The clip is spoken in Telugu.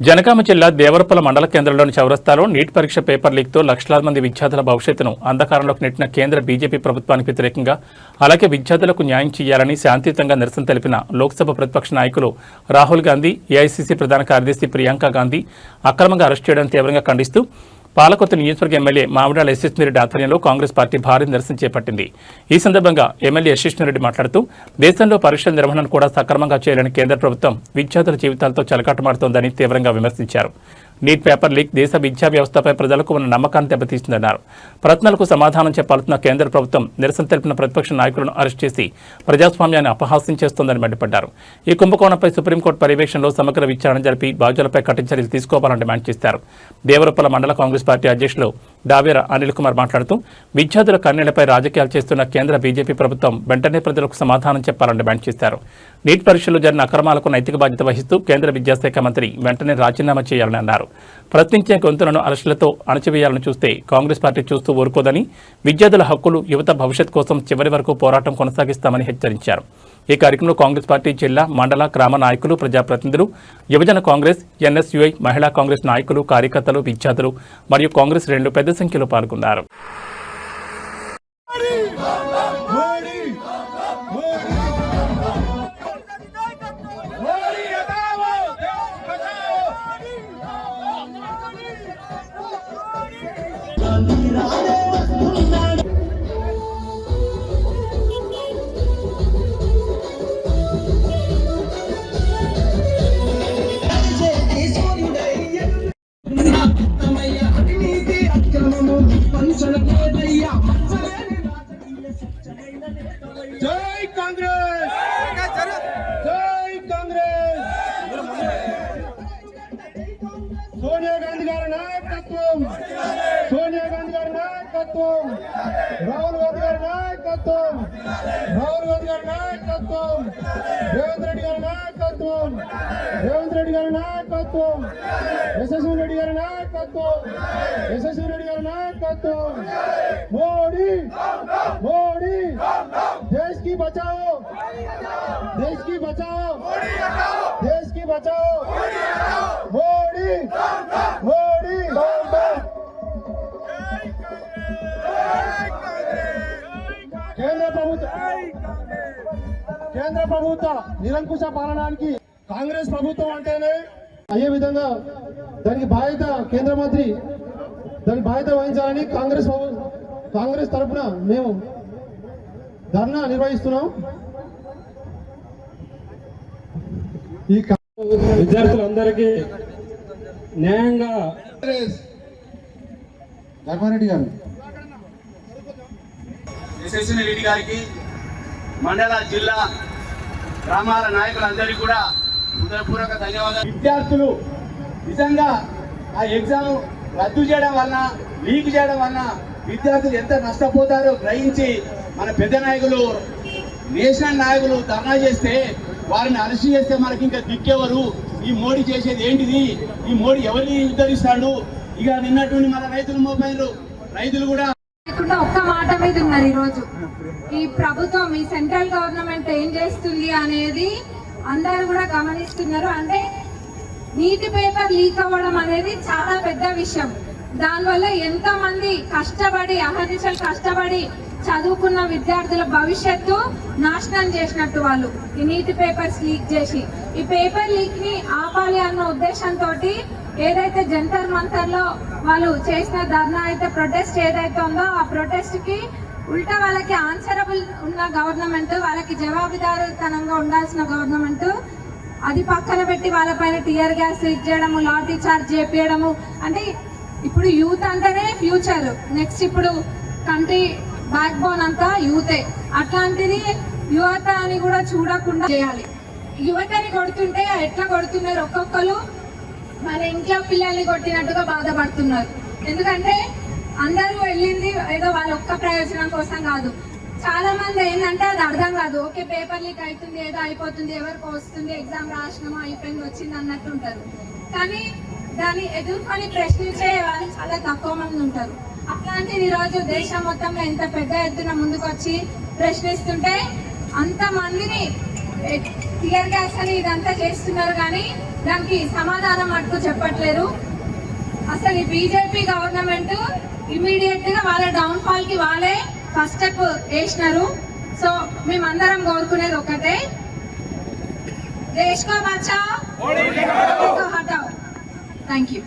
జనగామ జిల్లా దేవరపల్లి మండల కేంద్రంలోని చౌరస్తాలో నీట్ పరీక్ష పేపర్ లీక్తో లక్షలాది మంది విద్యార్థుల భవిష్యత్తును అంధకారంలోకి నెట్టిన కేంద్ర బీజేపీ ప్రభుత్వానికి వ్యతిరేకంగా అలాగే విద్యార్థులకు న్యాయం చేయాలని శాంతియుతంగా నిరసన తెలిపిన లోక్సభ ప్రతిపక్ష నాయకులు రాహుల్ గాంధీ, ఏఐసీసీ ప్రధాన కార్యదర్శి ప్రియాంక గాంధీ అక్రమంగా అరెస్ట్ చేయడాన్ని తీవ్రంగా ఖండిస్తూ పాలకొత్త నియోజకవర్గ ఎమ్మెల్యే మామిడాల యశస్వినిరెడ్డి ఆధ్వర్యంలో కాంగ్రెస్ పార్టీ భారీ నిరసన చేపట్టింది. ఈ సందర్భంగా ఎమ్మెల్యే యశస్వినిరెడ్డి మాట్లాడుతూ దేశంలో పరీక్షల నిర్వహణను కూడా సక్రమంగా చేయాలని కేంద్ర ప్రభుత్వం విద్యార్థుల జీవితాలతో చెలకాటమాడుతోందని తీవ్రంగా విమర్శించారు. నీట్ పేపర్ లీక్ దేశ విద్యా వ్యవస్థపై ప్రజలకు ఉన్న నమ్మకాన్ని దెబ్బతీస్తుందన్నారు. ప్రశ్నలకు సమాధానం చెప్పాల్సిన కేంద్ర ప్రభుత్వం నిరసన తెలిపిన ప్రతిపక్ష నాయకులను అరెస్ట్ చేసి ప్రజాస్వామ్యాన్ని అపహాస్యం చేస్తోందని మండిపడ్డారు. ఈ కుంభకోణంపై సుప్రీంకోర్టు పర్యవేక్షణలో సమగ్ర విచారణ జరిపి బాధ్యులపై కఠిన చర్యలు తీసుకోవాలని డిమాండ్ చేశారు. దేవరపల్లి మండల కాంగ్రెస్ పార్టీ అధ్యక్షులు డావేర అనిల్ కుమార్ మాట్లాడుతూ విద్యార్థుల కన్నీళ్లపై రాజకీయాలు చేస్తున్న కేంద్ర బీజేపీ ప్రభుత్వం వెంటనే ప్రజలకు సమాధానం చెప్పాలని డిమాండ్ చేశారు. నీట్ పరీక్షలు జరిగిన అక్రమాలకు నైతిక బాధ్యత వహిస్తూ కేంద్ర విద్యాశాఖ మంత్రి వెంటనే రాజీనామా చేయాలని అన్నారు. ప్రశ్నించే గొంతులను అరెస్టులతో అణచివేయాలని చూస్తే కాంగ్రెస్ పార్టీ చూస్తూ ఊరుకోదని, విద్యార్థుల హక్కులు, యువత భవిష్యత్ కోసం చివరి వరకు పోరాటం కొనసాగిస్తామని హెచ్చరించారు. ఈ కార్యక్రమంలో కాంగ్రెస్ పార్టీ జిల్లా, మండల, గ్రామ నాయకులు, ప్రజాప్రతినిధులు, యువజన కాంగ్రెస్, ఎన్ఎస్యుఐ, మహిళా కాంగ్రెస్ నాయకులు, కార్యకర్తలు, విద్యార్థులు మరియు కాంగ్రెస్ శ్రేణులు పెద్ద సంఖ్యలో పాల్గొన్నారు. జై కాంగ్రెస్, జై కాంగ్రెస్. సోనియా గాంధీ గారి నాయకత్వం, సోనియా గాంధీ గారి నాయకత్వం, రాహుల్ గాంధీ గారి నాయకత్వం, రాహుల్ గాంధీ గారి నాయకత్వం, రేవంత్ రెడ్డి గారి నాయకత్వం, రేవంత్ రెడ్డి గారి నాయకత్వం, యశస్వి రెడ్డి గారి నాయకత్వం, యశస్వి రెడ్డి గారి నాయకత్వం. మోడీ మోడీ देश की बचाओ, देश की बचाओ, देश की बचाओ. मोदी मोदी కేంద్ర ప్రభుత్వ నిరంకుశ పాలనానికి కాంగ్రెస్ ప్రభుత్వం అంటేనే అయ్యే విధంగా దానికి బాధ్యత కేంద్ర మంత్రి దాని బాధ్యత వహించాలని కాంగ్రెస్ తరఫున మేము ధర్నా నిర్వహిస్తున్నాం. ఈ విద్యార్థులందరికీ న్యాయంగా ధర్మారెడ్డి గారు, యశస్విని రెడ్డి గారికి, మండల, జిల్లా, గ్రామాల నాయకులందరికీ కూడా హృదయపూర్వక ధన్యవాదాలు. విద్యార్థులు నిజంగా ఆ ఎగ్జామ్ రద్దు చేయడం వలన, లీక్ చేయడం వలన విద్యార్థులు ఎంత నష్టపోతారో గ్రహించి మన పెద్ద నాయకులు, నేషనల్ నాయకులు ధర్నా చేస్తే వారిని అరెస్ట్ చేస్తే మనకి ఇంకా దిక్కెవరు? ఈ మోడీ చేసేది ఏంటిది? ఈ మోడీ ఎవరిని ఉద్ధరిస్తాడు? ఇక నిన్నటువంటి మన రైతులు మోపైనరు, రైతులు కూడా ఒక్క మాట మీద ఉన్నారు. ఈరోజు ఈ ప్రభుత్వం, ఈ సెంట్రల్ గవర్నమెంట్ ఏం చేస్తుంది అనేది అందరూ కూడా గమనిస్తున్నారు. అంటే నీటి పేపర్ లీక్ అవ్వడం అనేది చాలా పెద్ద విషయం. దానివల్ల ఎంతో మంది కష్టపడి, అహర్నిశలు కష్టపడి చదువుకున్న విద్యార్థుల భవిష్యత్తు నాశనం చేసినట్టు వాళ్ళు ఈ నీటి పేపర్స్ లీక్ చేసి. ఈ పేపర్ లీక్ ని ఆపాలి అన్న ఉద్దేశంతో ఏదైతే జంతర్ మంతర్ లో వాళ్ళు చేసిన ధర్నా అయితే, ప్రొటెస్ట్ ఏదైతే ఉందో ఆ ప్రొటెస్ట్ కి ఉల్టా వాళ్ళకి ఆన్సరబుల్ ఉన్న గవర్నమెంట్, వాళ్ళకి జవాబుదారుతనంగా ఉండాల్సిన గవర్నమెంట్ అది పక్కన పెట్టి వాళ్ళపైన టియర్ గ్యాస్ ఇచ్చేయడము, లాఠీ చార్జ్ చేపించడము. అంటే ఇప్పుడు యూత్ అంటేనే ఫ్యూచర్, నెక్స్ట్ ఇప్పుడు కంట్రీ బ్యాక్ బోన్ అంతా యూతే. అట్లాంటిది యువత అని కూడా చూడకుండా చేయాలి. యువతని కొడుతుంటే ఎట్లా కొడుతున్నారు? ఒక్కొక్కరు మన ఇంట్లో పిల్లల్ని కొట్టినట్టుగా బాధపడుతున్నారు. ఎందుకంటే అందరూ వెళ్ళింది ఏదో వాళ్ళ ఒక్క ప్రయోజనం కోసం కాదు. చాలా మంది ఏంటంటే అది అర్థం కాదు. ఓకే, పేపర్ లీక్ అవుతుంది, ఏదో అయిపోతుంది, ఎవరికి వస్తుంది, ఎగ్జామ్ రాసినామా అయిపోయింది, వచ్చింది అన్నట్టు ఉంటారు. కానీ దాన్ని ఎదుర్కొని ప్రశ్నించే వాళ్ళు చాలా తక్కువ మంది ఉంటారు. అట్లాంటిది ఈరోజు దేశం మొత్తంలో ఎంత పెద్ద ఎత్తున ముందుకు వచ్చి ప్రశ్నిస్తుంటే అంతమందిని టియర్ గ్యాస్ అని ఇదంతా చేస్తున్నారు. కానీ దానికి సమాధానం మటుకు చెప్పట్లేరు. అసలు ఈ బీజేపీ గవర్నమెంట్ ఇమీడియట్ గా వాళ్ళ డౌన్ ఫాల్ కి వాళ్ళే ఫస్ట్ స్టెప్ వేసినారు. సో మేమందరం కోరుకునేది ఒకటే, దేశ్ కో బచాओ, మోడీ కో హటాओ. Thank you.